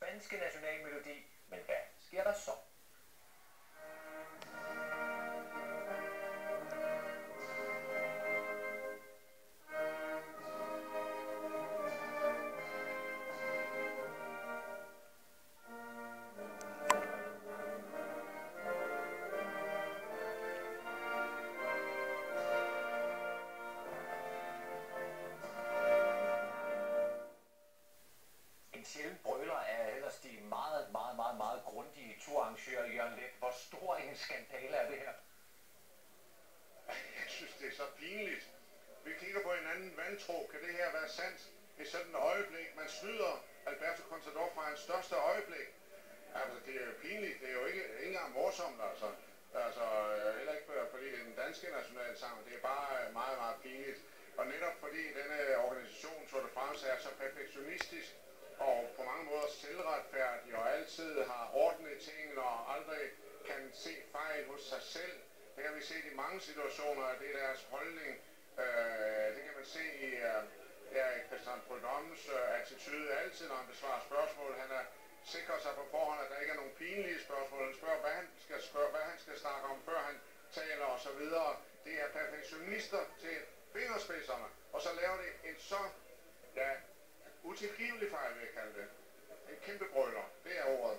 spanske nationalmelodi. Men hvad sker der så? En sjælden brøler er ellers de meget grundige turarrangører, Jørgen Leth. Hvor stor en skandale er det her? Jeg synes, det er så pinligt. Vi kigger på hinanden vantro. Kan det her være sandt? Det er sådan et øjeblik. Man snyder Alberto Contador fra hans største øjeblik. Altså, det er jo pinligt. Det er jo ikke engang morsomt, altså. Heller ikke fordi det er den danske nationalsang. Det er bare meget pinligt. Og netop fordi denne organisation, Tour de France, er så perfektionistisk og på mange måder selvretfærdig og altid har ordnet ting og aldrig kan se fejl hos sig selv. Det kan vi se i mange situationer, at det er deres holdning. Det kan man se i Christian Prudhommes attitude altid, når han besvarer spørgsmål. Han sikrer sig på forhånd, at der ikke er nogen pinlige spørgsmål. Han spørger, hvad han skal snakke om, før han taler osv. Det er perfektionister til fingerspidserne. Og så laver det en så utilgivelig fejl, vil jeg kalde det. En kæmpe brøler. Det er ordet.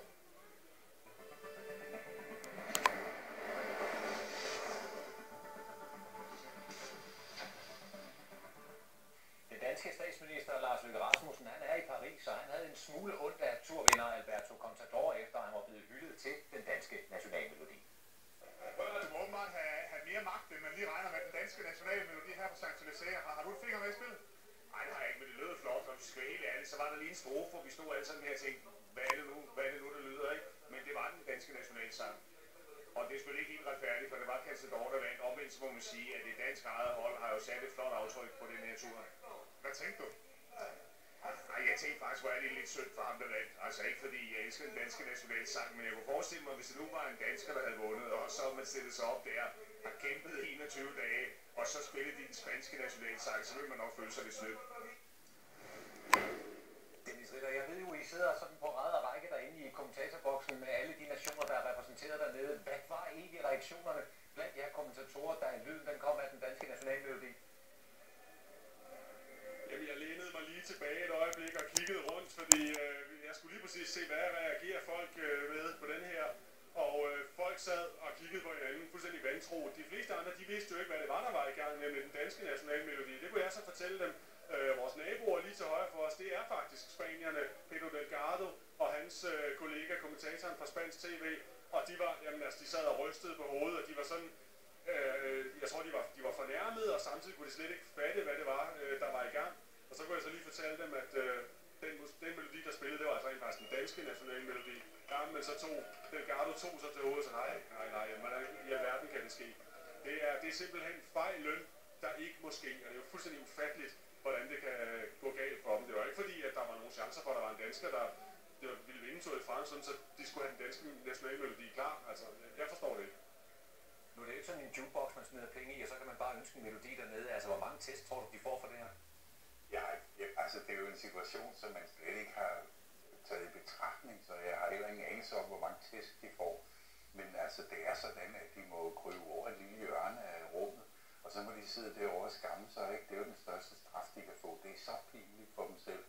Den danske statsminister Lars Løkke Rasmussen, han er i Paris, og han havde en smule ondt af turvinder Alberto Contador, efter han var blevet hyldet til den danske nationalmelodi. Du må åbenbart have mere magt, end man lige regner med den danske nationalmelodi her på Champs-Élysées. Har du et finger med i spillet? Nej, det har jeg ikke, men det lød flot, og vi skal være helt ærlige, så var der lige en strofe, hvor vi stod alle sammen her og tænkte, hvad er det nu, der lyder, ikke? Men det var den danske nationalsang. Og det er selvfølgelig ikke helt retfærdigt, for det var Contador, der vandt. Omvendt så må man sige, at det danske eget hold har jo sat et flot aftryk på den her tur. Hvad tænkte du? Nej, jeg tænkte faktisk, hvor er det lidt synd for ham, der vandt. Altså ikke fordi jeg elsker den danske nationalsang, men jeg kunne forestille mig, hvis det nu var en dansker, der havde vundet, og så man stillet sig op der, har kæmpet 21 dage, og så spillede de den spanske nationalsang, så vil man nok føle sig lidt snydt. Dennis Ritter, jeg ved jo, I sidder sådan på ræd og række derinde i kommentatorboksen med alle de nationer, der er repræsenteret dernede. Hvad var egentlig reaktionerne blandt jer kommentatorer, da lyden den kom af den danske nationalmelodi? Jamen, jeg lænede mig lige tilbage et øjeblik og kiggede rundt, fordi jeg skulle lige præcis se, hvad reagerer folk med på den her. Og folk sad og kiggede på hinanden fuldstændig vantro. De fleste andre, de vidste jo ikke, hvad det var, der var i gang med den danske nationalmelodi. Det kunne jeg så fortælle dem. Vores naboer lige til højre for os, det er faktisk spanierne, Pedro Delgado og hans kollega, kommentatoren fra Spansk TV. Og de var, jamen altså, de sad og rystede på hovedet, og de var sådan, jeg tror, de var fornærmede, og samtidig kunne de slet ikke fatte, hvad det var, der var i gang. Og så kunne jeg så lige fortælle dem, at den melodi, der spillede, det var altså faktisk den danske nationalmelodi. Ja, men så Delgado tog så til hovedet, så nej, hvordan i alverden kan det ske? Det er simpelthen fejlen, der ikke må ske, og det er jo fuldstændig ufatteligt, hvordan det kan gå galt for dem. Det var ikke fordi, at der var nogle chancer for, at der var en dansker, der ville vinde Tour de France, så de skulle have den danske nationalmelodi klar. Altså, jeg forstår det ikke. Nu er det ikke sådan en jukebox, man smider penge i, og så kan man bare ønske en melodi dernede. Altså, hvor mange test tror du, de får for det her? Ja, altså det er jo en situation, som man slet ikke har taget i betragtning, så jeg har heller ingen anelse om, hvor mange test de får. Men altså, det er sådan, at de må krybe over et lille hjørne af rummet, og så må de sidde derovre og skamme sig, ikke? Det er jo den største straf, de kan få. Det er så pinligt for dem selv.